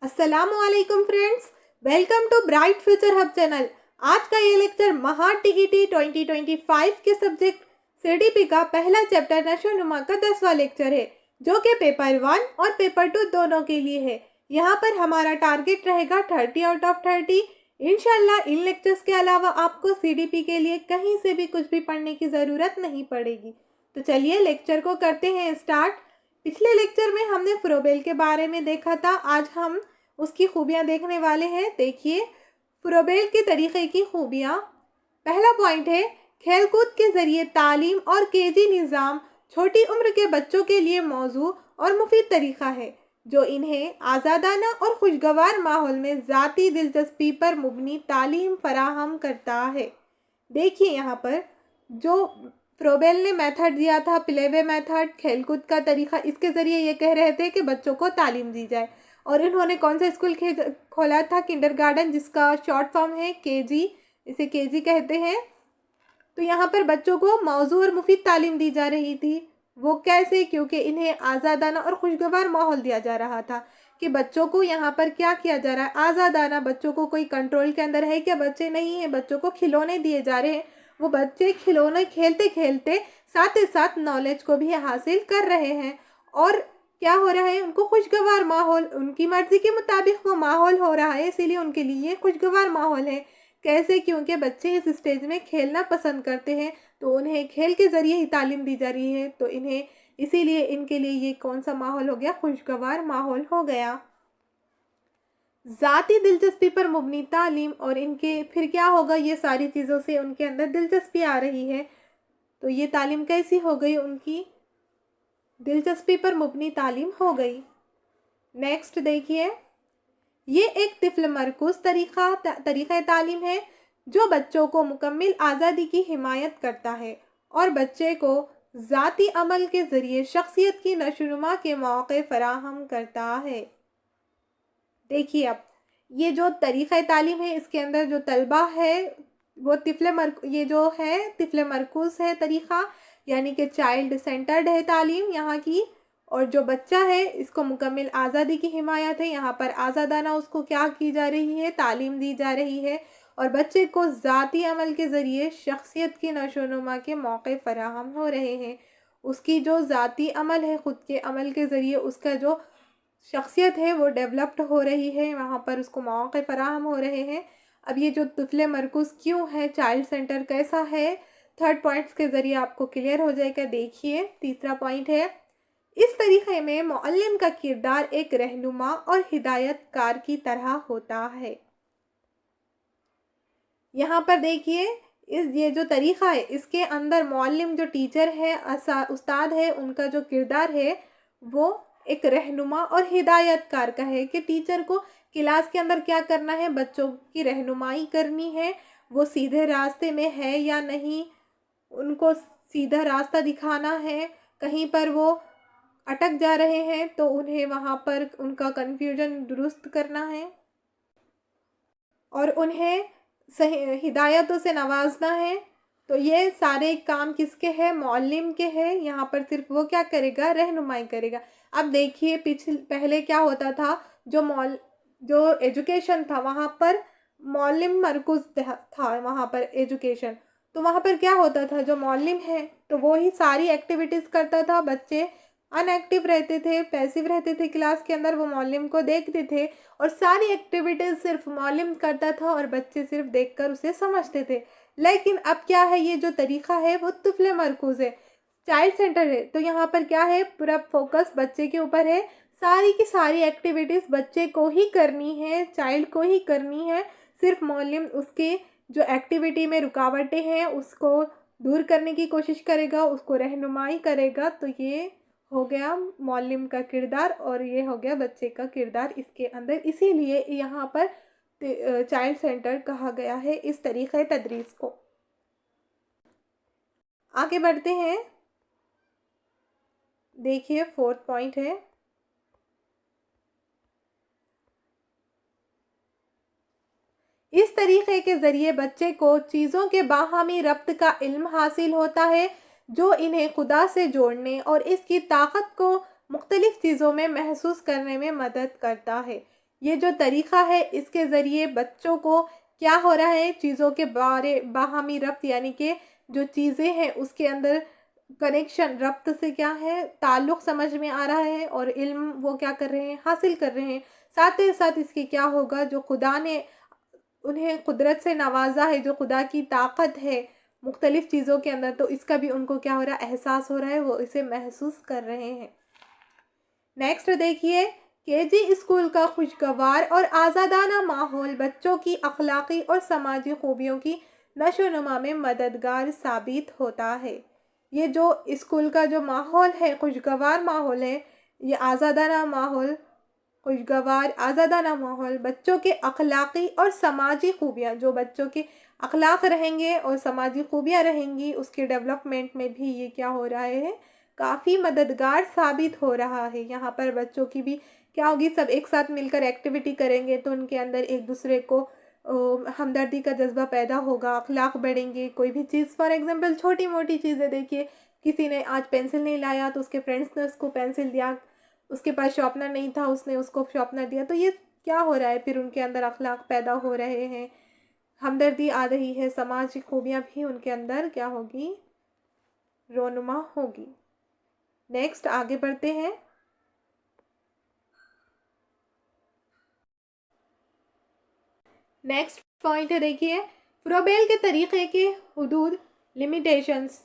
अस्सलाम वालेकुम friends, welcome to bright future hub channel. आज का ये लेक्चर महा टीईटी 2025 के सब्जेक्ट सीडीपी का पहला चैप्टर नशोनुमा का 10वां लेक्चर है, जो कि पेपर 1 और पेपर 2 दोनों के लिए है। यहाँ पर हमारा टारगेट रहेगा 30 आउट ऑफ 30। इंशाल्लाह इन लेक्चर्स के अलावा आपको सीडीपी के लिए कहीं से भी कुछ भी पढ़ने की ज़रूरत नहीं पड़ेगी। तो चलिए लेक्चर को करते हैं स्टार्ट। पिछले लेक्चर में हमने फ्रोबेल के बारे में देखा था, आज हम उसकी खूबियाँ देखने वाले हैं। देखिए फ्रोबेल के तरीक़े की खूबियाँ। पहला पॉइंट है, खेलकूद के ज़रिए तालीम और केजी निज़ाम छोटी उम्र के बच्चों के लिए मौजू और मुफीद तरीक़ा है, जो इन्हें आज़ादाना और खुशगवार माहौल में ज़ाती दिलचस्पी पर मुबनी तालीम फराहम करता है। देखिए यहाँ पर जो फ्रोबेल ने मेथड दिया था, प्लेवे मेथड, खेलकूद का तरीक़ा, इसके ज़रिए ये कह रहे थे कि बच्चों को तालीम दी जाए। और इन्होंने कौन सा स्कूल खोला था? किंडरगार्टन, जिसका शॉर्ट फॉर्म है केजी, इसे केजी कहते हैं। तो यहाँ पर बच्चों को मौजू और मुफीद तालीम दी जा रही थी। वो कैसे? क्योंकि इन्हें आज़ादाना और खुशगवार माहौल दिया जा रहा था कि बच्चों को यहाँ पर क्या किया जा रहा है, आज़ादाना। बच्चों को कोई कंट्रोल के अंदर है क्या? बच्चे नहीं हैं, बच्चों को खिलौने दिए जा रहे हैं। वो बच्चे खिलौने खेलते खेलते साथ ही साथ नॉलेज को भी हासिल कर रहे हैं। और क्या हो रहा है? उनको खुशगवार माहौल, उनकी मर्ज़ी के मुताबिक वो माहौल हो रहा है, इसीलिए उनके लिए खुशगवार माहौल है। कैसे? क्योंकि बच्चे इस स्टेज में खेलना पसंद करते हैं, तो उन्हें खेल के ज़रिए ही तालीम दी जा रही है, तो इन्हें इसीलिए इनके लिए ये कौन सा माहौल हो गया? खुशगवार माहौल हो गया। ज़ाती दिलचस्पी पर मुबनी तालीम, और इनके फिर क्या होगा? ये सारी चीज़ों से उनके अंदर दिलचस्पी आ रही है, तो ये तालीम कैसी हो गई? उनकी दिलचस्पी पर मुबनी तालीम हो गई। नेक्स्ट देखिए, ये एक तिफ़्ल मरकूज़ तरीक़ा तालीम है, जो बच्चों को मुकम्मल आज़ादी की हिमायत करता है और बच्चे को ज़ाती अमल के ज़रिए शख्सियत की नशोनुमा के मौक़े फ़राहम करता है। देखिए अब ये जो तरीक़ा तालीम है, इसके अंदर जो तलबा है वो ये जो है तिफ़्ल मरकूज़ है तरीक़ा, यानी कि चाइल्ड सेंटर्ड है तालीम यहाँ की। और जो बच्चा है इसको मुकम्मल आज़ादी की हिमायत है, यहाँ पर आज़ादाना उसको क्या की जा रही है? तालीम दी जा रही है। और बच्चे को ज़ाती अमल के ज़रिए शख्सियत की नशोनुमा के मौक़े फ़राहम हो रहे हैं। उसकी जो ज़ाती अमल है, ख़ुद के अमल के ज़रिए उसका जो शख्सियत है वो डेवलप्ड हो रही है, वहाँ पर उसको मौक़े फ़राहम हो रहे हैं। अब ये जो तिफ़्ल मरकूज़ क्यों है, चाइल्ड सेंटर कैसा है, थर्ड पॉइंट्स के ज़रिए आपको क्लियर हो जाएगा। देखिए तीसरा पॉइंट है, इस तरीक़े में मुअल्लिम का किरदार एक रहनुमा और हिदायतकार की तरह होता है। यहाँ पर देखिए ये जो तरीक़ा है, इसके अंदर मुअल्लिम जो टीचर है, उस्ताद है, उनका जो किरदार है वो एक रहनुमा और हिदायतकार का है कि टीचर को क्लास के अंदर क्या करना है? बच्चों की रहनुमाई करनी है, वो सीधे रास्ते में है या नहीं, उनको सीधा रास्ता दिखाना है। कहीं पर वो अटक जा रहे हैं तो उन्हें वहाँ पर उनका कन्फ्यूजन दुरुस्त करना है और उन्हें सही हिदायतों से नवाजना है। तो ये सारे काम किसके हैं? मुअल्लिम के हैं। यहाँ पर सिर्फ वो क्या करेगा? रहनुमाई करेगा। अब देखिए पहले क्या होता था, जो एजुकेशन था वहाँ पर मुअल्लिम मरकूज़ था, वहाँ पर एजुकेशन। तो वहाँ पर क्या होता था, जो मुअल्लिम है तो वो ही सारी एक्टिविटीज़ करता था। बच्चे अनएक्टिव रहते थे, पैसिव रहते थे क्लास के अंदर, वो मुअल्लिम को देखते थे और सारी एक्टिविटीज़ सिर्फ मुअल्लिम करता था और बच्चे सिर्फ देखकर उसे समझते थे। लेकिन अब क्या है, ये जो तरीक़ा है वो तिफ़्ल मरकूज़ है, चाइल्ड सेंटर है। तो यहाँ पर क्या है? पूरा फोकस बच्चे के ऊपर है, सारी की सारी एक्टिविटीज़ बच्चे को ही करनी है, चाइल्ड को ही करनी है। सिर्फ मुअल्लिम उसके जो एक्टिविटी में रुकावटें हैं उसको दूर करने की कोशिश करेगा, उसको रहनुमाई करेगा। तो ये हो गया मुअल्लिम का किरदार और ये हो गया बच्चे का किरदार इसके अंदर। इसीलिए यहाँ पर चाइल्ड सेंटर कहा गया है इस तरीक़े तदरीस को। आगे बढ़ते हैं। देखिए फोर्थ पॉइंट है, इस तरीक़े के ज़रिए बच्चे को चीज़ों के बाहमी रब्त का इल्म हासिल होता है, जो इन्हें खुदा से जोड़ने और इसकी ताकत को मुख्तलिफ़ चीज़ों में महसूस करने में मदद करता है। یہ جو طریقہ ہے اس کے ذریعے بچوں کو کیا ہو رہا ہے، چیزوں کے بارے باہمی ربط، یعنی کہ جو چیزیں ہیں اس کے اندر کنیکشن، ربط سے کیا ہے، تعلق سمجھ میں آ رہا ہے، اور علم وہ کیا کر رہے ہیں، حاصل کر رہے ہیں۔ ساتھ ہی ساتھ اس کی کیا ہوگا، جو خدا نے انہیں قدرت سے نوازا ہے، جو خدا کی طاقت ہے مختلف چیزوں کے اندر، تو اس کا بھی ان کو کیا ہو رہا ہے، احساس ہو رہا ہے، وہ اسے محسوس کر رہے ہیں۔ نیکسٹ دیکھیے، کے جی اسکول کا خوشگوار اور آزادانہ ماحول بچوں کی اخلاقی اور سماجی خوبیوں کی نشو و نما میں مددگار ثابت ہوتا ہے۔ یہ جو اسکول کا جو ماحول ہے، خوشگوار ماحول ہے، یہ آزادانہ ماحول، خوشگوار آزادانہ ماحول بچوں کے اخلاقی اور سماجی خوبیاں، جو بچوں کے اخلاق رہیں گے اور سماجی خوبیاں رہیں گی، اس کے ڈیولپمنٹ میں بھی یہ کیا ہو رہا ہے، کافی مددگار ثابت ہو رہا ہے۔ یہاں پر بچوں کی بھی کیا ہوگی، سب ایک ساتھ مل کر ایکٹیویٹی کریں گے تو ان کے اندر ایک دوسرے کو ہمدردی کا جذبہ پیدا ہوگا، اخلاق بڑھیں گے۔ کوئی بھی چیز، فار ایگزامپل چھوٹی موٹی چیزیں دیکھیے، کسی نے آج پینسل نہیں لایا تو اس کے فرینڈس نے اس کو پینسل دیا، اس کے پاس شارپنر نہیں تھا، اس نے اس کو شارپنر دیا، تو یہ کیا ہو رہا ہے، پھر ان کے اندر اخلاق پیدا ہو رہے ہیں، ہمدردی آ رہی ہے، سماجی خوبیاں بھی ان کے اندر کیا ہوگی، رونما ہوگی۔ نیکسٹ آگے بڑھتے ہیں۔ نیکسٹ پوائنٹ ہے، دیکھیے فروبیل کے طریقے کے حدود، لیمیٹیشنز۔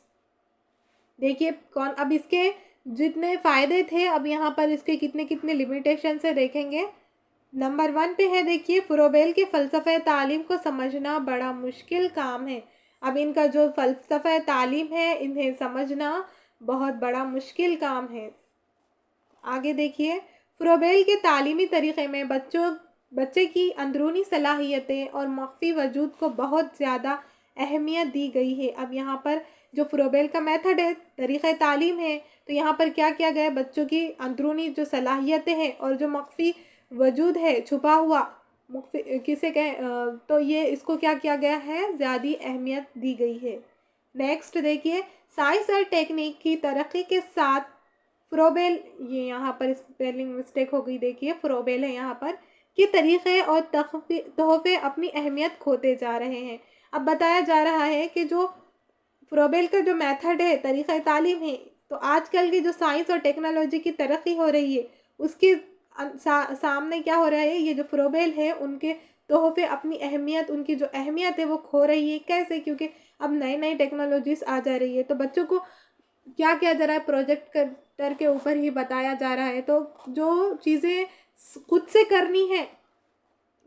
دیکھیے اب اس کے جتنے فائدے تھے، اب یہاں پر اس کے کتنے لیمیٹیشنز سے دیکھیں گے۔ نمبر 1 پہ ہے، دیکھیے فروبیل کے فلسفہ تعلیم کو سمجھنا بڑا مشکل کام ہے۔ اب ان کا جو فلسفہ تعلیم ہے، انہیں سمجھنا بہت بڑا مشکل کام ہے۔ آگے دیکھیے، فروبیل کے تعلیمی طریقے میں بچے کی اندرونی صلاحیتیں اور مخفی وجود کو بہت زیادہ اہمیت دی گئی ہے۔ اب یہاں پر جو فروبیل کا میتھڈ ہے، طریقہ تعلیم ہے، تو یہاں پر کیا کیا گیا ہے، بچوں کی اندرونی جو صلاحیتیں ہیں اور جو مخفی وجود ہے، چھپا ہوا، کسے کہیں، تو یہ اس کو کیا کیا گیا ہے، زیادہ اہمیت دی گئی ہے۔ نیکسٹ دیکھیے، سائنس اور ٹیکنیک کی ترقی کے ساتھ فروبیل، یہ یہاں پر اسپیلنگ مسٹیک ہو گئی، دیکھیے فروبیل ہے یہاں پر، کے طریقے اور تحفے اپنی اہمیت کھوتے جا رہے ہیں۔ اب بتایا جا رہا ہے کہ جو فروبیل کا جو میتھڈ ہے، طریقہ تعلیم ہے، تو آج کل کی جو سائنس اور ٹیکنالوجی کی ترقی ہو رہی ہے، اس کے سامنے کیا ہو رہا ہے، یہ جو فروبیل ہے، ان کے تحفے اپنی اہمیت، ان کی جو اہمیت ہے وہ کھو رہی ہے۔ کیسے؟ کیونکہ اب نئی ٹیکنالوجیز آ جا رہی ہے، تو بچوں کو کیا کیا جا رہا ہے، پروجیکٹر کے اوپر ہی بتایا جا رہا ہے، تو جو چیزیں خود سے کرنی ہے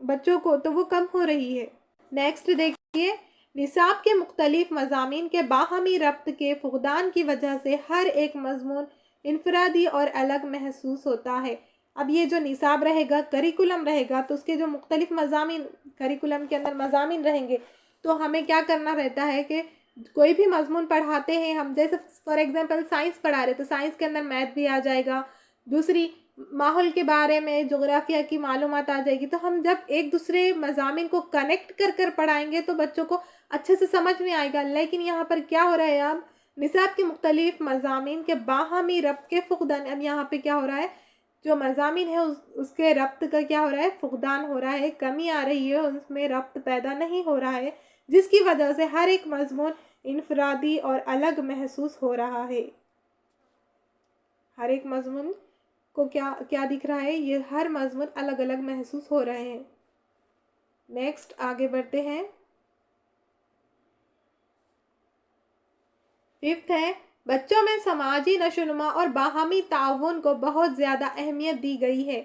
بچوں کو، تو وہ کم ہو رہی ہے۔ نیکسٹ دیکھیے، نصاب کے مختلف مضامین کے باہمی ربط کے فقدان کی وجہ سے ہر ایک مضمون انفرادی اور الگ محسوس ہوتا ہے۔ اب یہ جو نصاب رہے گا، کریکولم رہے گا، تو اس کے جو مختلف مضامین، کریکولم کے اندر مضامین رہیں گے، تو ہمیں کیا کرنا رہتا ہے کہ کوئی بھی مضمون پڑھاتے ہیں ہم، جیسے فار ایگزامپل سائنس پڑھا رہے تو سائنس کے اندر میتھ بھی آ جائے گا، دوسری ماحول کے بارے میں جغرافیہ کی معلومات آ جائے گی۔ تو ہم جب ایک دوسرے مضامین کو کنیکٹ کر پڑھائیں گے تو بچوں کو اچھے سے سمجھ میں آئے گا۔ لیکن یہاں پر کیا ہو رہا ہے، اب نصاب کے مختلف مضامین کے باہمی ربط کے فقدان، اب یہاں پہ کیا ہو رہا ہے، جو مضامین ہے اس کے ربط کا کیا ہو رہا ہے، فقدان ہو رہا ہے، کمی آ رہی ہے، اس میں ربط پیدا نہیں ہو رہا ہے، جس کی وجہ سے ہر ایک مضمون انفرادی اور الگ محسوس ہو رہا ہے۔ ہر ایک مضمون کو کیا دکھ رہا ہے، یہ ہر مضمون الگ الگ محسوس ہو رہے ہیں۔ نیکسٹ آگے بڑھتے ہیں۔ 5 ہے، بچوں میں سماجی نشو و نما اور باہمی تعاون کو بہت زیادہ اہمیت دی گئی ہے۔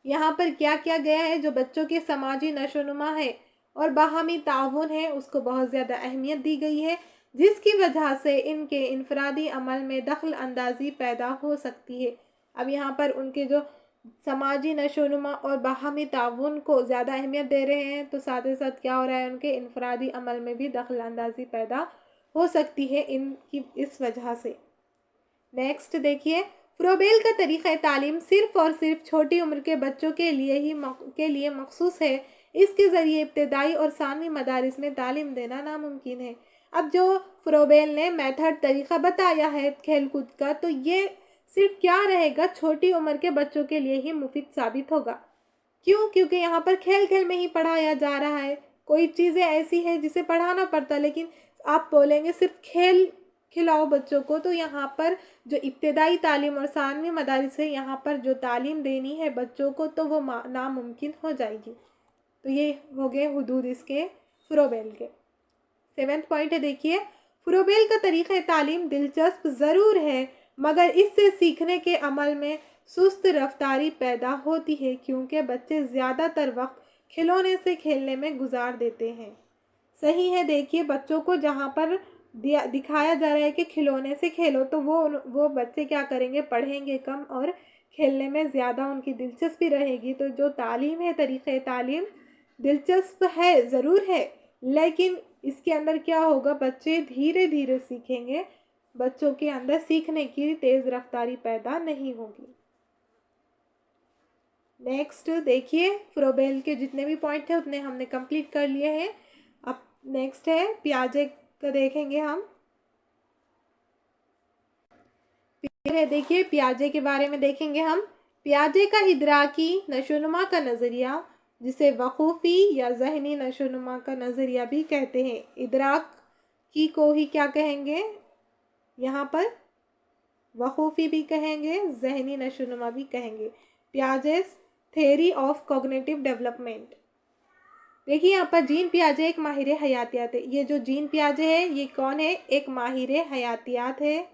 یہاں پر کیا کیا گیا ہے، جو بچوں کے سماجی نشو و نما ہے اور باہمی تعاون ہے، اس کو بہت زیادہ اہمیت دی گئی ہے، جس کی وجہ سے ان کے انفرادی عمل میں دخل اندازی پیدا ہو سکتی ہے۔ اب یہاں پر ان کے جو سماجی نشو و نما اور باہمی تعاون کو زیادہ اہمیت دے رہے ہیں، تو ساتھ ہی ساتھ کیا ہو رہا ہے، ان کے انفرادی عمل میں بھی دخل اندازی پیدا ہو سکتی ہے اس وجہ سے۔ نیکسٹ دیکھیے، فروبیل کا طریقہ تعلیم صرف اور صرف چھوٹی عمر کے بچوں کے لیے مخصوص ہے۔ اس کے ذریعے ابتدائی اور ثانوی مدارس میں تعلیم دینا ناممکن ہے۔ اب جو فروبیل نے میتھڈ، طریقہ بتایا ہے کھیل کود کا، تو یہ صرف کیا رہے گا، چھوٹی عمر کے بچوں کے لیے ہی مفید ثابت ہوگا۔ क्यों? क्योंकि यहाँ पर खेल खेल में ही पढ़ाया जा रहा है। कोई चीज़ें ऐसी हैं जिसे पढ़ाना पड़ता, लेकिन आप बोलेंगे सिर्फ खेल खिलाओ बच्चों को, तो यहाँ पर जो इब्तदाई तालीम और सानवी मदारिस है, यहाँ पर जो तालीम देनी है बच्चों को, तो वो नामुमकिन हो जाएगी। तो ये हो गए हुदूद इसके फ्रोबेल के। 7वां पॉइंट है, देखिए, फ्रोबेल का तरीक़ा तालीम दिलचस्प ज़रूर है, मगर इससे सीखने के अमल में सुस्त रफ्तारी पैदा होती है, क्योंकि बच्चे ज़्यादातर वक्त खिलौने से खेलने में गुजार देते हैं। सही है। देखिए, बच्चों को जहाँ पर दिखाया जा रहा है कि खिलौने से खेलो, तो वो बच्चे क्या करेंगे, पढ़ेंगे कम और खेलने में ज़्यादा उनकी दिलचस्पी रहेगी। तो जो तालीम है, तरीक़े तालीम दिलचस्प है, ज़रूर है, लेकिन इसके अंदर क्या होगा, बच्चे धीरे धीरे सीखेंगे, बच्चों के अंदर सीखने की तेज़ रफ्तारी पैदा नहीं होगी। नेक्स्ट देखिए, फ्रोबेल के जितने भी पॉइंट हैं उतने हमने कंप्लीट कर लिए हैं। अब नेक्स्ट है पियाजे का, देखेंगे हम। देखिए, पियाजे के बारे में देखेंगे हम। पियाजे का इदराकी नशोनुमा का नज़रिया, जिसे वक़ूफ़ी या ज़हनी नशोनुमा का नज़रिया भी कहते हैं, इदराक की को ही क्या कहेंगे, यहाँ पर वक़ूफ़ी भी कहेंगे, ज़हनी नशोनुमा भी कहेंगे। Piaget's theory of cognitive development. देखिए, यहाँ पर जीन पियाजे एक माहिर हयातियात है। ये जो जीन पियाजे है, ये कौन है, एक माहिर हयातियात है,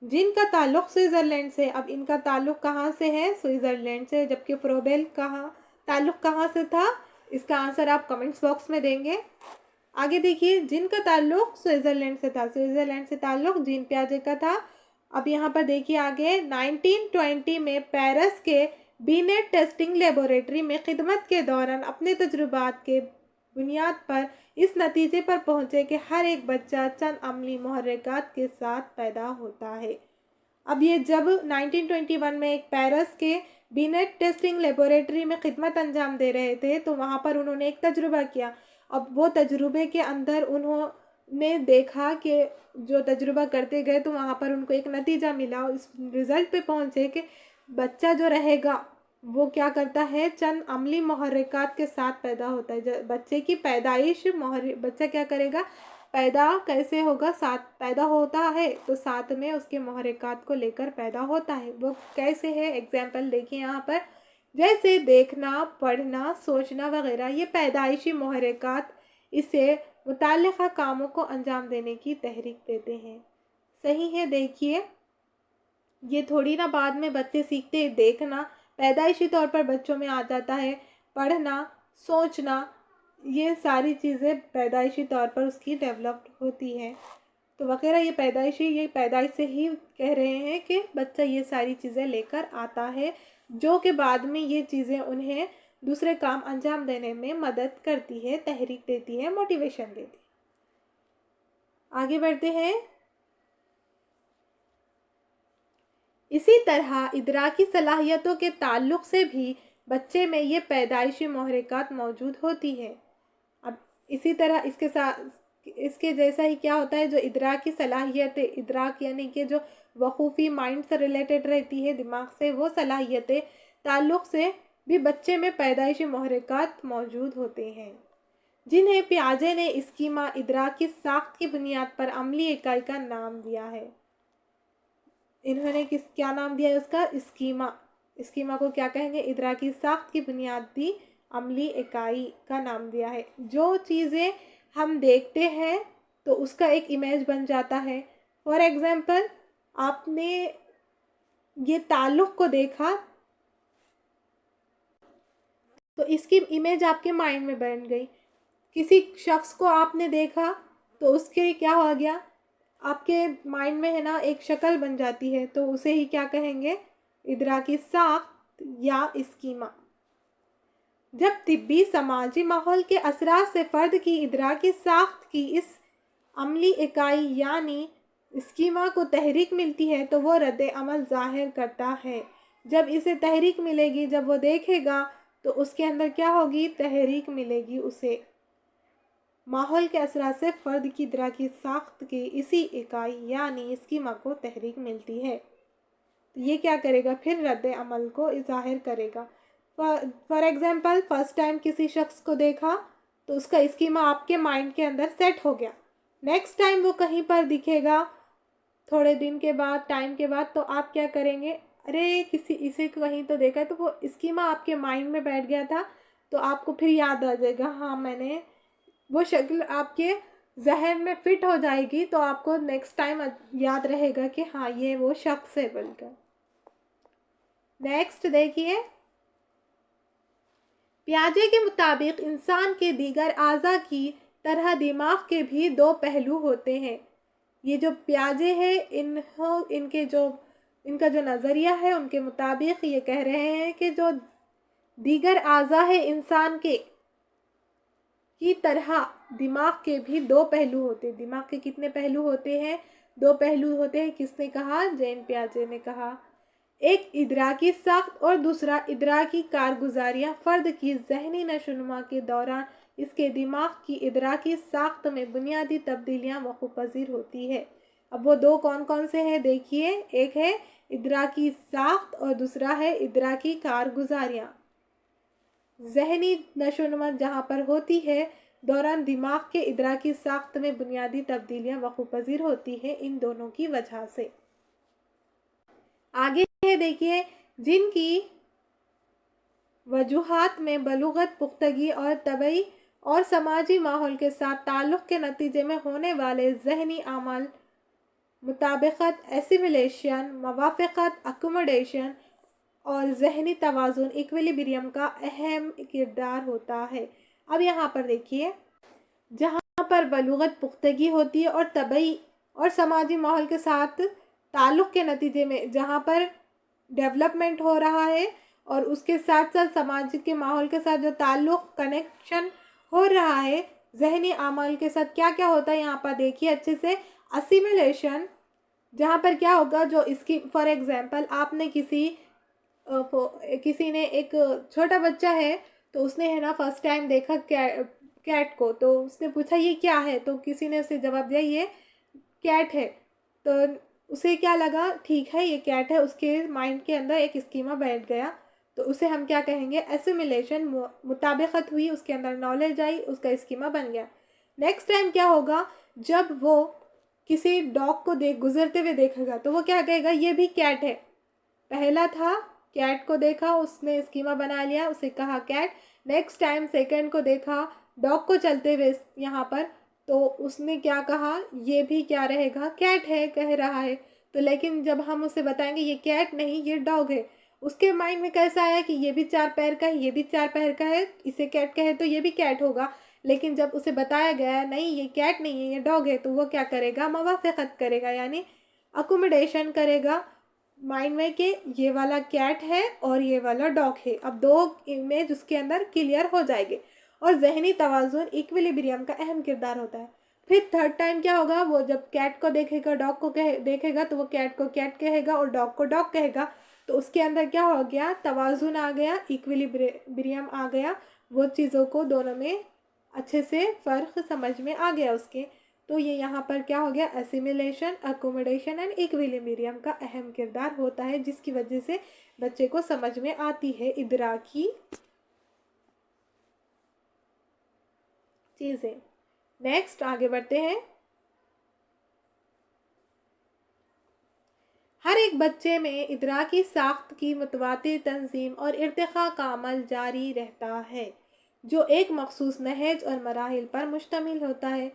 जिनका ताल्लुक़ स्विट्ज़रलैंड से। अब इनका ताल्लुक़ कहाँ से है, स्विट्ज़रलैंड से, जबकि फ्रोबेल ताल्लुक़ कहाँ से था, इसका आंसर आप कमेंट्स बॉक्स में देंगे। आगे देखिए, जिनका ताल्लुक़ स्विट्ज़रलैंड से था, स्विट्ज़रलैंड से ताल्लुक़ जीन पियाजे का था। अब यहाँ पर देखिए आगे, 1920 में पेरिस के बीनेट टेस्टिंग लेबोरेटरी में खिदमत के दौरान अपने तजुर्बात के बुनियाद पर इस नतीजे पर पहुँचे कि हर एक बच्चा चंद अमली मुहर्रिकात के साथ पैदा होता है। अब ये जब 1921 में एक पेरिस के बीनेट टेस्टिंग लेबोरेटरी में खिदमत अंजाम दे रहे थे, तो वहाँ पर उन्होंने एक तजुर्बा किया। अब वो तजुर्बे के अंदर उन्होंने देखा कि जो तजुर्बा करते गए, तो वहाँ पर उनको एक नतीजा मिला, इस रिज़ल्ट पे पहुँचे कि बच्चा जो रहेगा वो क्या करता है, चंद अमली मुहर्रिकात के साथ पैदा होता है। बच्चे की पैदाइश बच्चा क्या करेगा, पैदा कैसे होगा, साथ पैदा होता है, तो साथ में उसके मुहर्रिकात को लेकर पैदा होता है। वो कैसे है, एग्जाम्पल देखिए यहाँ पर, जैसे देखना, पढ़ना, सोचना वगैरह, ये पैदाइशी मुहर्रिकात इसे मुताल्लिक़ा कामों को अंजाम देने की तहरीक देते हैं। सही है। देखिए, ये थोड़ी ना बाद में बच्चे सीखते हैं, देखना पैदाइशी तौर पर बच्चों में आ जाता है, पढ़ना, सोचना, ये सारी चीज़ें पैदाइशी तौर पर उसकी डेवलप्ड होती हैं, तो वगैरह ये पैदाइश से ही कह रहे हैं कि बच्चा ये सारी चीज़ें लेकर आता है, जो कि बाद में ये चीज़ें उन्हें दूसरे काम अंजाम देने में मदद करती है, तहरीक देती है, मोटिवेशन देती है। आगे बढ़ते हैं। इसी तरह इदराकी सलाहियतों के ताल्लुक़ से भी बच्चे में ये पैदाइशी मुहर्रिकात मौजूद होती है। अब इसी तरह इसके जैसा ही क्या होता है, जो इदराकी सलाहियतें, इदराक यानी कि जो वक़ूफ़ी माइंड से रिलेटेड रहती है, दिमाग से, वो सलाहियतें ताल्लुक़ से भी बच्चे में पैदाइशी मुहर्रिकात मौजूद होते हैं, जिन्हें पियाजे ने स्कीमा इदराक की साख्त की बुनियाद पर अमली इकाई का नाम दिया है। इन्होंने क्या नाम दिया है उसका, स्कीमा को क्या कहेंगे, इदराकी साख्त की बुनियादी अमली इकाई का नाम दिया है। जो चीज़ें हम देखते हैं तो उसका एक इमेज बन जाता है। फॉर एग्जाम्पल, आपने ये ताल्लुक़ को देखा तो इसकी इमेज आपके माइंड में बन गई। किसी शख्स को आपने देखा तो उसके क्या हो गया, आपके माइंड में है ना एक शक्ल बन जाती है, तो उसे ही क्या कहेंगे, इदराकी साख्त या स्कीमा। जब तिब्बी समाजी माहौल के असरात से फ़र्द की इदराकी साख्त की इस अमली इकाई यानी स्कीमा को तहरीक मिलती है, तो वो रद्द अमल ज़ाहिर करता है। जब इसे तहरीक मिलेगी, जब वो देखेगा, तो उसके अंदर क्या होगी, तहरीक मिलेगी उसे। माहौल के असरात से फ़र्द की इदराकी साख्त की इसी इकाई यानी स्कीमा को तहरीक मिलती है, तो ये क्या करेगा, फिर रद्द अमल को ज़ाहिर करेगा। फॉर एग्जाम्पल फर्स्ट टाइम किसी शख्स को देखा तो उसका स्कीमा आपके माइंड के अंदर सेट हो गया। नेक्स्ट टाइम वो कहीं पर दिखेगा थोड़े दिन के बाद, टाइम के बाद, तो आप क्या करेंगे, अरे किसी इसे कहीं तो देखा है, तो वो स्कीमा आपके माइंड में बैठ गया था, तो आपको फिर याद आ जाएगा, हाँ मैंने वो शक्ल आपके जहन में फिट हो जाएगी, तो आपको नेक्स्ट टाइम याद रहेगा कि हाँ ये वो शख्स है बोलकर। नेक्स्ट देखिए, पियाजे के मुताबिक इंसान के दीगर आज़ा की तरह दिमाग के भी दो पहलू होते हैं। ये जो पियाजे हैं इनका जो नज़रिया है, उनके मुताबिक ये कह रहे हैं कि जो दीगर आज़ा है इंसान के की तरह दिमाग के भी दो पहलू होते हैं। दिमाग के कितने पहलू होते हैं? दो पहलू होते हैं। किसने कहा? जैन पियाजे ने कहा। एक इदराकी साख्त और दूसरा इदराकी कारगुजारियाँ फ़र्द की ज़हनी नशोनुमा के दौरान इसके दिमाग की इदराकी साख्त में बुनियादी तब्दीलियाँ वक़ूफ़ पज़ीर होती है। अब वो दो कौन कौन से हैं देखिए, एक है इदराकी साख्त और दूसरा है इदराकी कारगुजारियाँ। ज़हनी नशोनुमा जहाँ पर होती है दौरान दिमाग के इदराकी साख्त में बुनियादी तब्दीलियाँ वक़ूफ़ पज़ीर होती है इन दोनों की वजह से। आगे है देखिए, जिनकी वजूहात में बलूगत, पुख्तगी और तबई और समाजी माहौल के साथ ताल्लुक़ के नतीजे में होने वाले ज़हनी आमाल, मुताबिकत, एसिमिलेशन, मवाफ़क़त, अकोमोडेशन और ज़हनी तवाज़ुन, इक्विलिब्रियम का अहम किरदार होता है। अब यहाँ पर देखिए, जहाँ पर बलूगत, पुख्तगी होती है और तबई और समाजी माहौल के साथ ताल्लुक़ के नतीजे में जहाँ पर डेवलपमेंट हो रहा है और उसके साथ साथ समाज के माहौल के साथ जो ताल्लुक़, कनेक्शन हो रहा है ज़हनी आमाल के साथ, क्या क्या होता है यहाँ पर देखिए अच्छे से। असिमिलेशन, जहाँ पर क्या होगा, जो इसकी फॉर एग्जांपल आपने किसी ने एक छोटा बच्चा है तो उसने है ना फर्स्ट टाइम देखा कैट को, तो उसने पूछा ये क्या है, तो किसी ने उसे जवाब दिया ये कैट है, तो उसे क्या लगा, ठीक है ये कैट है, उसके माइंड के अंदर एक स्कीमा बैठ गया, तो उसे हम क्या कहेंगे, एसिमिलेशन, मुताबिकत हुई, उसके अंदर नॉलेज आई, उसका स्कीमा बन गया। नेक्स्ट टाइम क्या होगा, जब वो किसी डॉग को गुजरते हुए देखेगा तो वो क्या कहेगा, ये भी कैट है। पहला था कैट को देखा, उसने स्कीमा बना लिया, उसे कहा कैट। नेक्स्ट टाइम सेकंड को देखा डॉग को चलते हुए यहाँ पर, तो उसने क्या कहा, ये भी क्या रहेगा, कैट है कह रहा है। तो लेकिन जब हम उसे बताएंगे ये कैट नहीं ये डॉग है, उसके माइंड में कैसा आया कि ये भी चार पैर का है, ये भी चार पैर का है, इसे कैट कहे तो ये भी कैट होगा। लेकिन जब उसे बताया गया नहीं ये कैट नहीं है ये डॉग है, तो वो क्या करेगा, मवाफ़क़त करेगा, यानी अकोमोडेशन करेगा माइंड में कि ये वाला कैट है और ये वाला डॉग है। अब दो इमेज उसके अंदर क्लियर हो जाएंगे। और ज़हनी तवाज़ुन, इक्विलिब्रियम का अहम किरदार होता है। फिर थर्ड टाइम क्या होगा, वो जब कैट को देखेगा, डॉग को देखेगा, तो वो कैट को कैट कहेगा और डॉग को डॉग कहेगा, तो उसके अंदर क्या हो गया, तवाज़ुन आ गया, इक्विलिब्रियम आ गया, वो चीज़ों को दोनों में अच्छे से फ़र्क समझ में आ गया उसके। तो ये यहाँ पर क्या हो गया, एसिमिलेशन, अकोमोडेशन एंड इक्विलिब्रियम का अहम किरदार होता है, जिसकी वजह से बच्चे को समझ में आती है इदराकी चीज़ें। नेक्स्ट आगे बढ़ते हैं। हर एक बच्चे में इदराकी साख्त की मुतवातिर तंजीम और इर्तिक़ा का अमल जारी रहता है, जो एक मखसूस नहज और मराहिल पर मुश्तमिल होता है।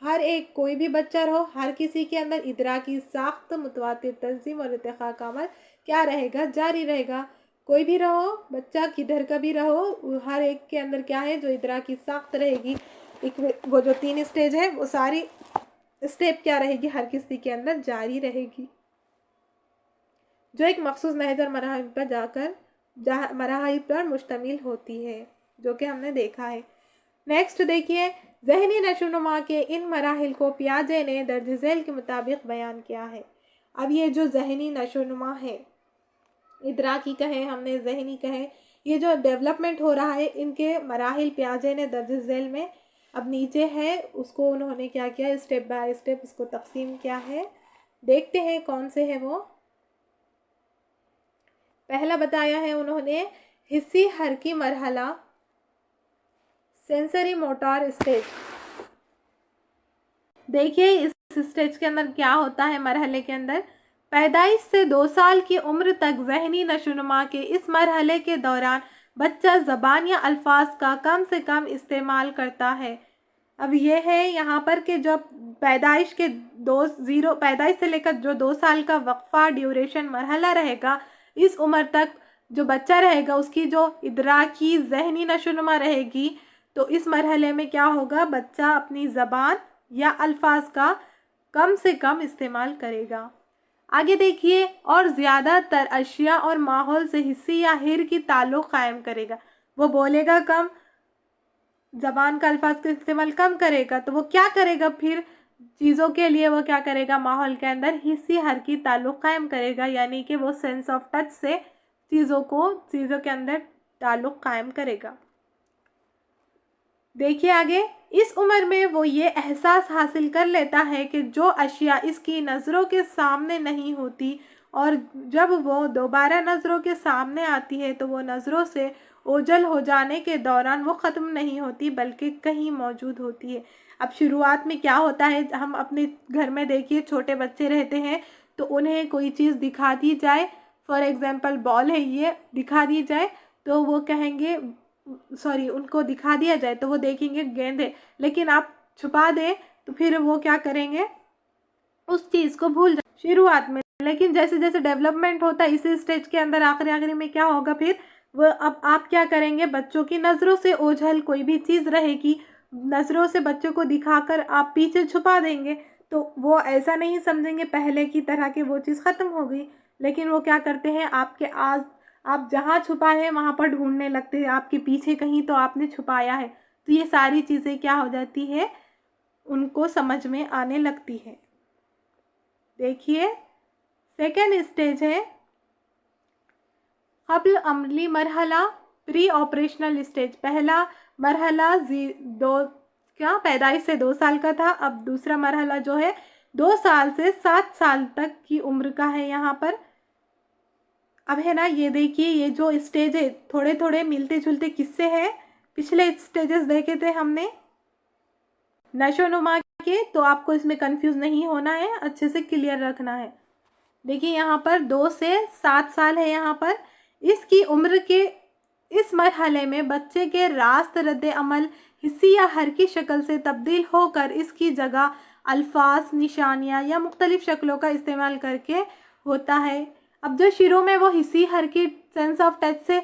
हर एक, कोई भी बच्चा रहो, हर किसी के अंदर इदराकी साख्त, मुतवातिर तंजीम और इर्तिक़ा का अमल क्या रहेगा, जारी रहेगा। कोई भी रहो बच्चा, किधर का भी रहो, हर एक के अंदर क्या है, जो इदराकी साख्त रहेगी, वो जो 3 स्टेज है वो सारी स्टेप क्या रहेगी, हर किसी के अंदर जारी रहेगी, जो एक मखसूस नहज और मराहिल पर मराहिल पर मुश्तमिल होती है, जो कि हमने देखा है। नेक्स्ट देखिए, ज़हनी नशोनुमा के इन मराहिल को पियाजे ने दर्ज झेल के मुताबिक बयान किया है। अब ये जो ज़हनी नशोनुमा है, इदराकी कहे हमने, ज़हनी कहे, ये जो डेवलपमेंट हो रहा है, इनके मराहिल पियाजे ने दर्ज झेल में अब नीचे है उसको उन्होंने क्या किया, स्टेप बाय स्टेप इसको तकसीम किया है। देखते हैं कौन से है वो। पहला बताया है उन्होंने हिस्सी हरकी मरहला, सेंसरी मोटर स्टेज। देखिए इस स्टेज के अंदर क्या होता है। मरहले के अंदर पैदाइश से 2 साल की उम्र तक ज़हनी नशोनुमा के इस मरहले के दौरान बच्चा ज़बान या अल्फाज का कम से कम इस्तेमाल करता है। अब ये है यहाँ पर कि जब पैदाइश से लेकर जो 2 साल का वक्फा ड्यूरेशन मरहला रहेगा, इस उम्र तक जो बच्चा रहेगा उसकी जो इदराकी ज़हनी नशोनुमा रहेगी, तो इस मरहले में क्या होगा, बच्चा अपनी ज़बान या अल्फाज का कम से कम इस्तेमाल करेगा। आगे देखिए, और ज़्यादातर अशिया और माहौल से हिस्सी या हिर की ताल्लुक़ कायम करेगा। वो बोलेगा कम, ज़बान का अल्फाज का इस्तेमाल कम करेगा, तो वो क्या करेगा फिर चीज़ों के लिए, वो क्या करेगा, माहौल के अंदर हिस्सी हर की ताल्लुक़ कायम करेगा, यानी कि वो सेंस ऑफ टच से चीज़ों के अंदर ताल्लुक़ कायम करेगा। देखिए आगे, इस उम्र में वो ये एहसास हासिल कर लेता है कि जो अशिया इसकी नज़रों के सामने नहीं होती और जब वो दोबारा नज़रों के सामने आती है तो वो नज़रों से ओझल हो जाने के दौरान वो ख़त्म नहीं होती बल्कि कहीं मौजूद होती है। अब शुरुआत में क्या होता है, हम अपने घर में देखिए छोटे बच्चे रहते हैं तो उन्हें कोई चीज़ दिखा दी जाए, फॉर एग्ज़ाम्पल बॉल है ये दिखा दी जाए तो वो कहेंगे, उनको दिखा दिया जाए तो वो देखेंगे गेंद है, लेकिन आप छुपा दें तो फिर वो क्या करेंगे, उस चीज़ को भूल जाए शुरुआत में। लेकिन जैसे जैसे डेवलपमेंट होता है इसी स्टेज के अंदर आखिरी में क्या होगा, फिर वो अब आप क्या करेंगे, बच्चों की नज़रों से ओझल कोई भी चीज़ रहेगी, नज़रों से बच्चों को दिखाकर आप पीछे छुपा देंगे तो वो ऐसा नहीं समझेंगे पहले की तरह कि वो चीज़ ख़त्म हो गई, लेकिन वो क्या करते हैं, आप जहाँ छुपा है वहाँ पर ढूंढने लगते हैं, आपके पीछे कहीं तो आपने छुपाया है। तो ये सारी चीज़ें क्या हो जाती है, उनको समझ में आने लगती है। देखिए सेकेंड स्टेज है क़ब्ल अमली मरहला, प्री ऑपरेशनल स्टेज। पहला मरहला पैदाइश से 2 साल का था, अब दूसरा मरहला जो है 2 साल से 7 साल तक की उम्र का है यहाँ पर। अब है ना, ये देखिए ये जो स्टेज है थोड़े थोड़े मिलते जुलते किससे है, पिछले स्टेजेस देखे थे हमने नशोनुमा के, तो आपको इसमें कंफ्यूज नहीं होना है, अच्छे से क्लियर रखना है। देखिए यहाँ पर 2 से 7 साल है यहाँ पर। इसकी उम्र के इस मरहले में बच्चे के रास्त रद्द अमल हिस्सी या हरकी शक्ल से तब्दील होकर इसकी जगह अल्फाज, निशानियाँ या मुख्तलिफ शक्लों का इस्तेमाल करके होता है। अब जो शुरू में वो हिस्सी हरकी सेंस ऑफ टच से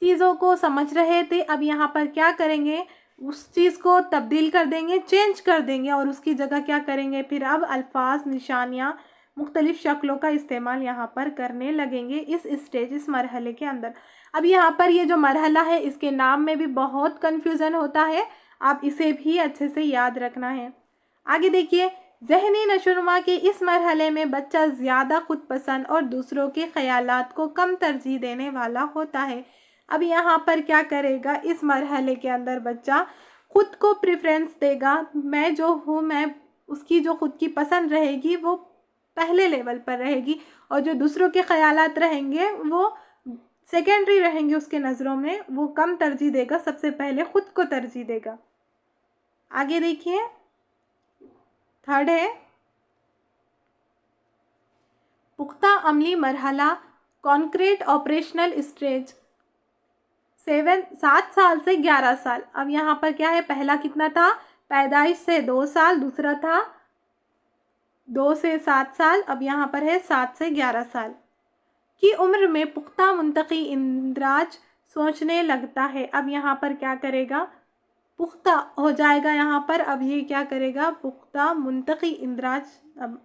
चीज़ों को समझ रहे थे, अब यहाँ पर क्या करेंगे, उस चीज़ को तब्दील कर देंगे, चेंज कर देंगे और उसकी जगह क्या करेंगे, फिर अब अल्फाज, निशानियाँ, मुख्तलिफ शक्लों का इस्तेमाल यहाँ पर करने लगेंगे इस मरहले के अंदर। अब यहाँ पर ये जो मरहला है इसके नाम में भी बहुत कन्फ्यूज़न होता है, आप इसे भी अच्छे से याद रखना है। आगे देखिए, ज़हनी नशोनुमा के इस मरहले में बच्चा ज़्यादा खुद पसंद और दूसरों के ख़यालात को कम तरजीह देने वाला होता है। अब यहाँ पर क्या करेगा, इस मरहले के अंदर बच्चा खुद को प्रेफरेंस देगा, मैं जो हूँ, मैं उसकी जो खुद की पसंद रहेगी वो पहले लेवल पर रहेगी और जो दूसरों के ख़यालात रहेंगे वो सेकेंडरी रहेंगे उसके नज़रों में, वो कम तरजीह देगा, सबसे पहले खुद को तरजीह देगा। आगे देखिए थर्ड है पुख्ता अमली मरहला, कॉन्क्रीट ऑपरेशनल स्टेज, 7 साल से 11 साल। अब यहाँ पर क्या है, पहला कितना था, पैदाइश से 2 साल, दूसरा था 2 से 7 साल, अब यहाँ पर है 7 से 11 साल की उम्र में पुख्ता मुंतकी इंद्राज सोचने लगता है। अब यहाँ पर क्या करेगा, पुख्ता हो जाएगा यहाँ पर, अब ये क्या करेगा, पुख्ता मुंतकी इंद्राज, अब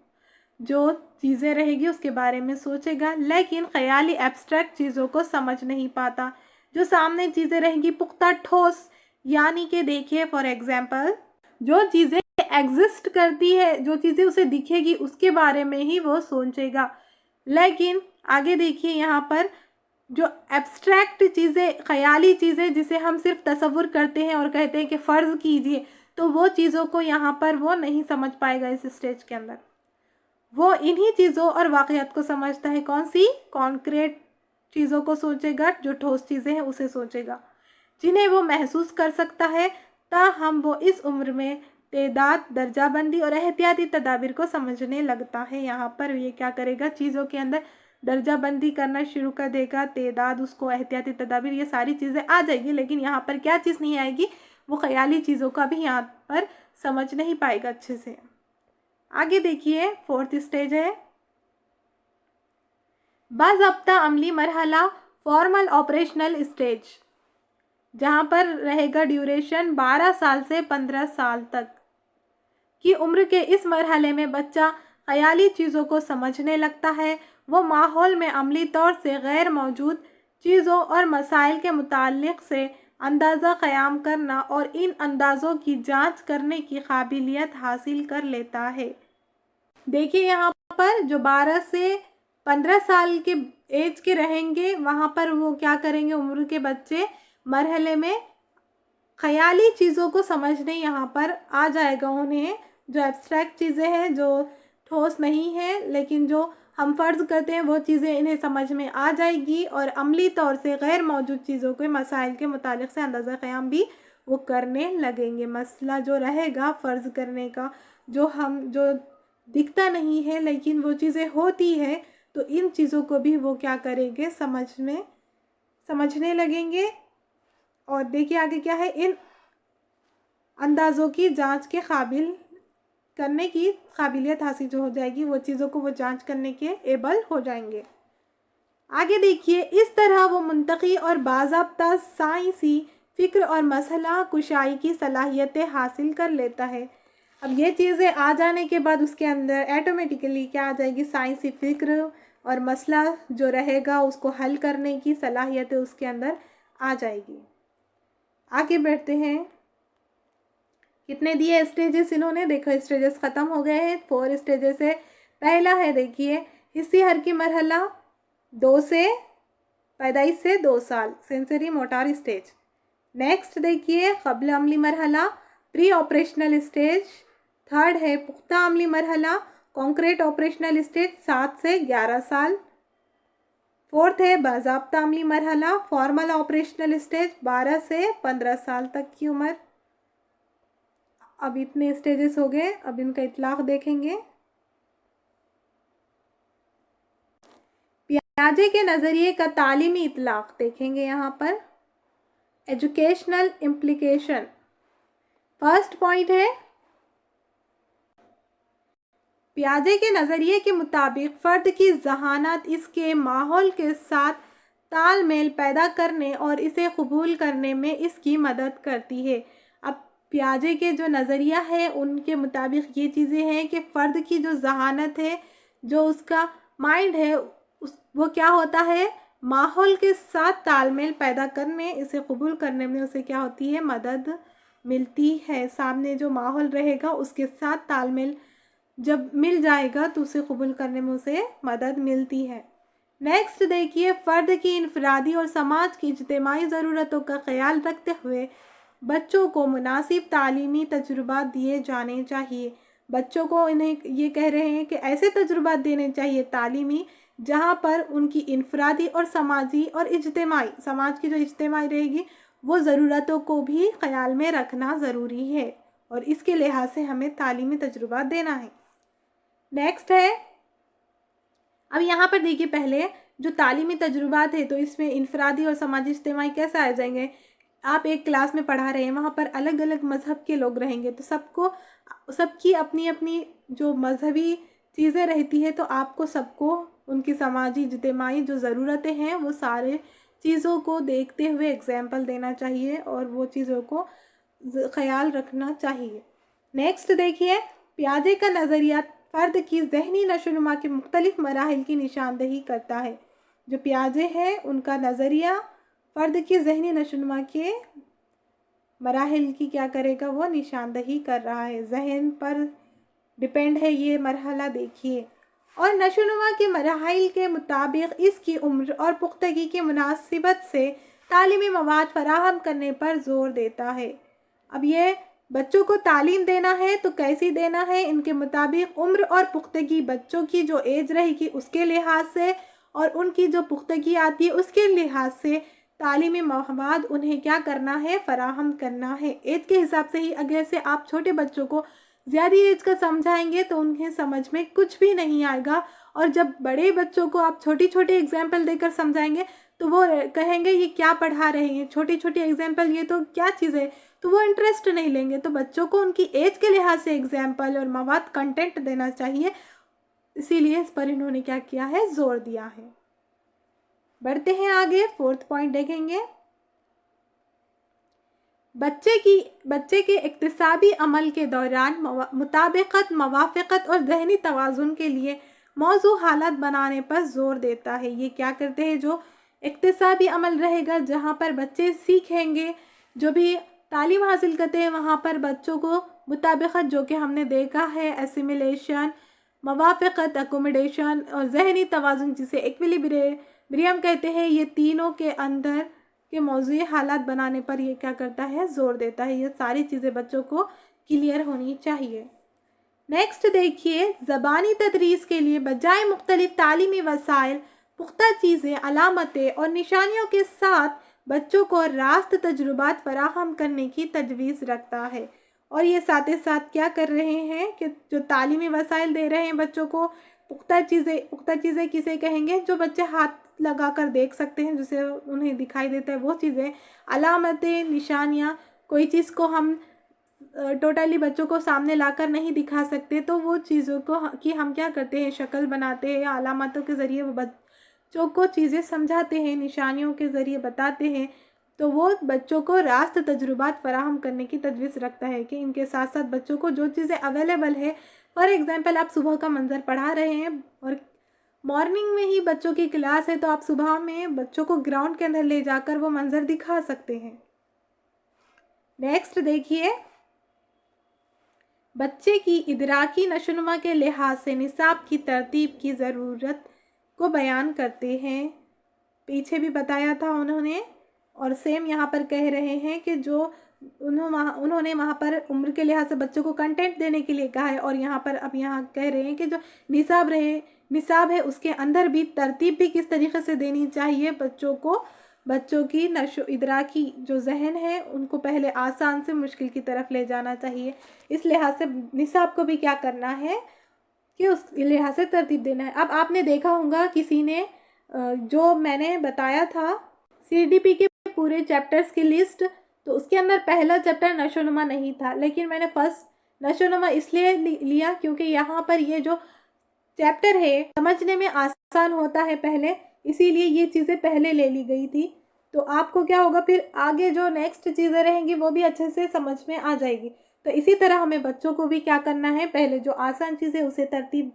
जो चीज़ें रहेगी उसके बारे में सोचेगा, लेकिन ख़याली एब्स्ट्रैक्ट चीज़ों को समझ नहीं पाता। जो सामने चीज़ें रहेंगी पुख्ता ठोस, यानी कि देखिए फॉर एग्ज़ाम्पल जो चीज़ें एग्जिस्ट करती है, जो चीज़ें उसे दिखेगी उसके बारे में ही वो सोचेगा। लेकिन आगे देखिए यहाँ पर जो एब्स्ट्रैक्ट चीज़ें, ख़याली चीज़ें जिसे हम सिर्फ तसव्वुर करते हैं और कहते हैं कि फ़र्ज़ कीजिए, तो वो चीज़ों को यहाँ पर वो नहीं समझ पाएगा इस स्टेज के अंदर। वो इन्हीं चीज़ों और वाक़यात को समझता है, कौन सी, कॉन्क्रीट चीज़ों को सोचेगा, जो ठोस चीज़ें हैं उसे सोचेगा, जिन्हें वो महसूस कर सकता है, ताहम वो इस उम्र में तेदाद, दर्जाबंदी और एहतियाती तदाबीर को समझने लगता है। यहाँ पर ये क्या करेगा, चीज़ों के अंदर दर्जाबंदी करना शुरू कर देगा, तेदाद, उसको एहतियाती तदाबीर, ये सारी चीज़ें आ जाएगी, लेकिन यहाँ पर क्या चीज़ नहीं आएगी, वो ख़याली चीज़ों का भी यहाँ पर समझ नहीं पाएगा अच्छे से। आगे देखिए, 4th स्टेज है बाज़ाब्ता अमली मरहला, फॉर्मल ऑपरेशनल स्टेज, जहाँ पर रहेगा ड्यूरेशन 12 साल से 15 साल तक की उम्र के इस मरहले में बच्चा ख़याली चीज़ों को समझने लगता है। वो माहौल में अमली तौर से गैर मौजूद चीज़ों और मसाइल के मुताल्लिक़ से अंदाज़ा क़याम करना और इन अंदाज़ों की जांच करने की काबिलियत हासिल कर लेता है। देखिए यहाँ पर जो 12 से 15 साल के एज के रहेंगे, वहाँ पर वो क्या करेंगे, उम्र के बच्चे मरहले में ख़याली चीज़ों को समझने यहाँ पर आ जाएगा उन्हें। जो एब्स्ट्रैक्ट चीज़ें हैं, जो ठोस नहीं है, लेकिन जो हम फ़र्ज़ करते हैं वो चीज़ें इन्हें समझ में आ जाएगी, और अमली तौर से गैर मौजूद चीज़ों के मसाइल के मुतालिक से अंदाज़ा क़याम भी वो करने लगेंगे। मसला जो रहेगा फ़र्ज़ करने का, जो दिखता नहीं है लेकिन वो चीज़ें होती हैं, तो इन चीज़ों को भी वो क्या करेंगे, समझने लगेंगे। और देखिए आगे क्या है, इन अंदाज़ों की जांच के काबिल करने की काबिलियत हासिल जो हो जाएगी, वो चीज़ों को वो जांच करने के एबल हो जाएंगे। आगे देखिए, इस तरह वो मुंतकी और बाज़ाब्ता साइंसी फ़िक्र और मसला कुशाई की सलाहियतें हासिल कर लेता है। अब ये चीज़ें आ जाने के बाद उसके अंदर ऐटोमेटिकली क्या आ जाएगी, साइंसी फ़िक्र और मसला जो रहेगा उसको हल करने की सलाहियतें उसके अंदर आ जाएगी। आगे बढ़ते हैं, कितने दिए स्टेजेस इन्होंने, देखो स्टेजेस ख़त्म हो गए हैं। 4 स्टेजेस है। पहला है देखिए हिस्सी हरकी मरहला, 2 से पैदाइश से 2 साल, सेंसरी मोटार स्टेज। नेक्स्ट देखिए क़ब्ल अमली मरहला, प्री ऑपरेशनल स्टेज। थर्ड है पुख्ता अमली मरहला, कॉन्क्रीट ऑपरेशनल स्टेज, 7 से 11 साल। फोर्थ है बाज़ाब्ता अमली मरहला, फॉर्मल ऑपरेशनल स्टेज, 12 से 15 साल तक की उम्र। अब इतने स्टेजेस हो गए, अब इनका इतलाक़ देखेंगे। पियाजे के नज़रिए का तालीमी इतलाक़ देखेंगे यहाँ पर। एजुकेशनल इम्प्लिकेशन, फर्स्ट पॉइंट है पियाजे के नज़रिए के मुताबिक फ़र्द की ज़हानत इसके माहौल के साथ तालमेल पैदा करने और इसे कबूल करने में इसकी मदद करती है। अब पियाजे के जो नज़रिया है उनके मुताबिक ये चीज़ें हैं कि फ़र्द की जो ज़हानत है, जो उसका माइंड है, वो क्या होता है, माहौल के साथ तालमेल पैदा करने, इसे कबूल करने में उसे क्या होती है, मदद मिलती है। सामने जो माहौल रहेगा उसके साथ तालमेल जब मिल जाएगा तो उसे कबूल करने में उसे मदद मिलती है। नेक्स्ट देखिए, फ़र्द की इनफरादी और समाज की इज्तिमाई ज़रूरतों का ख्याल रखते हुए बच्चों को मुनासिब तालीमी तजुर्बात दिए जाने चाहिए। बच्चों को इन्हें ये कह रहे हैं कि ऐसे तजुर्बात देने चाहिए तालीमी, जहाँ पर उनकी इनफरादी और समाजी और इज्तिमाई, समाज की जो इज्तिमाई रहेगी वो ज़रूरतों को भी ख्याल में रखना ज़रूरी है, और इसके लिहाज से हमें तालीमी तजुर्बात देना है। नेक्स्ट है, अब यहाँ पर देखिए पहले जो तालीमी तजुर्बात है तो इसमें इनफरादी और समाजी इज्तिमाई कैसे आ जाएंगे। आप एक क्लास में पढ़ा रहे हैं, वहाँ पर अलग अलग मज़हब के लोग रहेंगे, तो सबकी अपनी अपनी जो मज़हबी चीज़ें रहती है, तो आपको सबको उनकी समाजी इज्तिमाई जो ज़रूरतें हैं वो सारे चीज़ों को देखते हुए एग्जाम्पल देना चाहिए और वो चीज़ों को ख्याल रखना चाहिए। नेक्स्ट देखिए, पियाजे का नज़रिया फ़र्द की ज़हनी नशोनुमा के मुख्तलिफ मराहिल की निशानदही करता है। जो पियाजे हैं उनका नज़रिया फ़र्द की ज़हनी नशोनुमा के मराहिल की क्या करेगा, वो निशानदही कर रहा है, जहन पर डिपेंड है ये मरहला देखिए। और नशोनुमा के मराहिल के मुताबिक इसकी उम्र और पुख्तगी की मुनासिबत से तालीमी मवाद फराहम करने पर ज़ोर देता है। अब ये बच्चों को तालीम देना है तो कैसी देना है, इनके मुताबिक उम्र और पुख्तगी बच्चों की जो एज रहेगी उसके लिहाज से, اور ان کی جو پختگی آتی ہے اس کے لحاظ سے تعلیمی مواد انہیں کیا کرنا ہے، فراہم کرنا ہے۔ ایج کے حساب سے ہی اگر سے آپ چھوٹے بچوں کو زیادہ ایج کا سمجھائیں گے تو انہیں سمجھ میں کچھ بھی نہیں آئے گا، اور جب بڑے بچوں کو آپ چھوٹی چھوٹی اگزامپل دے کر سمجھائیں گے تو وہ کہیں گے یہ کیا پڑھا رہے ہیں، چھوٹی چھوٹی اگزامپل، یہ تو کیا چیز ہے، تو وہ انٹرسٹ نہیں لیں گے۔ تو بچوں کو ان کی ایج کے لحاظ سے اگزامپل اور مواد کنٹینٹ دینا چاہیے، اسی لیے اس پر انہوں نے کیا کیا ہے، زور دیا ہے۔ بڑھتے ہیں آگے، 4تھ پوائنٹ دیکھیں گے۔ بچے کے اکتسابی عمل کے دوران مطابقت، موافقت اور ذہنی توازن کے لیے موضوع حالات بنانے پر زور دیتا ہے۔ یہ کیا کرتے ہیں، جو اکتسابی عمل رہے گا جہاں پر بچے سیکھیں گے، جو بھی تعلیم حاصل کرتے ہیں وہاں پر بچوں کو مطابقت، جو کہ ہم نے دیکھا ہے اسیمیلیشن، موافقت اکوموڈیشن، اور ذہنی توازن جسے ایکویلیبریم کہتے ہیں، یہ تینوں کے اندر کے موضوعی حالات بنانے پر یہ کیا کرتا ہے، زور دیتا ہے۔ یہ ساری چیزیں بچوں کو کلیئر ہونی چاہیے۔ نیکسٹ دیکھیے، زبانی تدریس کے لیے بجائے مختلف تعلیمی وسائل، پختہ چیزیں، علامتیں اور نشانیوں کے ساتھ بچوں کو راست تجربات فراہم کرنے کی تجویز رکھتا ہے۔ اور یہ ساتھ ساتھ کیا کر رہے ہیں کہ جو تعلیمی وسائل دے رہے ہیں بچوں کو، پختہ چیزیں کسے کہیں گے، جو بچے ہاتھ لگا کر دیکھ سکتے ہیں، جسے انہیں دکھائی دیتا ہے وہ چیزیں، علامتیں، نشانیاں۔ کوئی چیز کو ہم ٹوٹلی بچوں کو سامنے لا کر نہیں دکھا سکتے تو وہ چیزوں کو کی ہم کیا کرتے ہیں، شکل بناتے ہیں، علامتوں کے ذریعے وہ بچوں کو چیزیں سمجھاتے ہیں، نشانیوں کے ذریعے بتاتے ہیں، تو وہ بچوں کو راست تجربات فراہم کرنے کی تجویز رکھتا ہے کہ ان کے ساتھ ساتھ بچوں کو جو چیزیں اویلیبل ہے، فار ایگزامپل آپ صبح کا منظر پڑھا رہے ہیں اور مارننگ میں ہی بچوں کی کلاس ہے، تو آپ صبح میں بچوں کو گراؤنڈ کے اندر لے جا کر وہ منظر دکھا سکتے ہیں۔ نیکسٹ دیکھیے، بچے کی ادراکی نشوونما کے لحاظ سے نصاب کی ترتیب کی ضرورت کو بیان کرتے ہیں۔ پیچھے بھی بتایا تھا انہوں نے، اور سیم یہاں پر کہہ رہے ہیں کہ جو انہوں نے وہاں پر عمر کے لحاظ سے بچوں کو کنٹینٹ دینے کے لیے کہا ہے، اور یہاں پر اب یہاں کہہ رہے ہیں کہ جو نصاب ہے اس کے اندر بھی ترتیب بھی کس طریقے سے دینی چاہیے بچوں کو، بچوں کی ادراکی جو ذہن ہے ان کو پہلے آسان سے مشکل کی طرف لے جانا چاہیے، اس لحاظ سے نصاب کو بھی کیا کرنا ہے کہ اس لحاظ سے ترتیب دینا ہے۔ اب آپ نے دیکھا ہوگا کسی نے جو میں نے بتایا تھا CDP کے پورے چیپٹرز کی لسٹ، تو اس کے اندر پہلا چیپٹر نشوونما نہیں تھا، لیکن میں نے فرسٹ نشوونما اس لیے لیا کیونکہ یہاں پر یہ جو چیپٹر ہے سمجھنے میں آسان ہوتا ہے پہلے، اسی لیے یہ چیزیں پہلے لے لی گئی تھی، تو آپ کو کیا ہوگا پھر آگے جو نیکسٹ چیزیں رہیں گی وہ بھی اچھے سے سمجھ میں آ جائے گی۔ تو اسی طرح ہمیں بچوں کو بھی کیا کرنا ہے، پہلے جو آسان چیزیں اسے ترتیب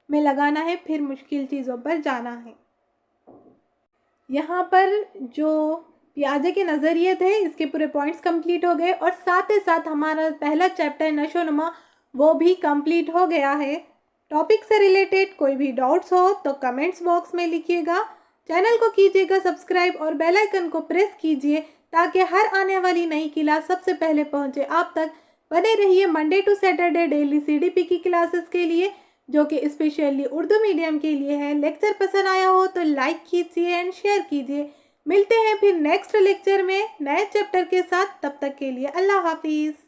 میں لگانا ہے، پھر مشکل چیزوں پر جانا ہے۔ یہاں پر جو پیاجے کے نظریے تھے اس کے پورے پوائنٹس کمپلیٹ ہو گئے، اور ساتھ ہی ساتھ ہمارا پہلا چیپٹر نشوونما وہ بھی کمپلیٹ ہو گیا ہے۔ ٹاپک سے ریلیٹڈ کوئی بھی ڈاؤٹس ہو تو کمنٹس باکس میں لکھیے گا، چینل کو کیجیے گا سبسکرائب اور بیل آئیکن کو پریس کیجیے تاکہ ہر آنے والی نئی کلاس سب سے پہلے پہنچے آپ تک۔ بنے رہیے Monday to Saturday daily CDP کی کلاسز کے لیے، جو کہ اسپیشلی اردو میڈیم کے لیے ہے۔ لیکچر پسند آیا ہو تو لائک کیجیے اینڈ شیئر کیجیے۔ ملتے ہیں پھر نیکسٹ لیکچر میں نئے چیپٹر کے ساتھ، تب تک کے لیے اللہ حافظ۔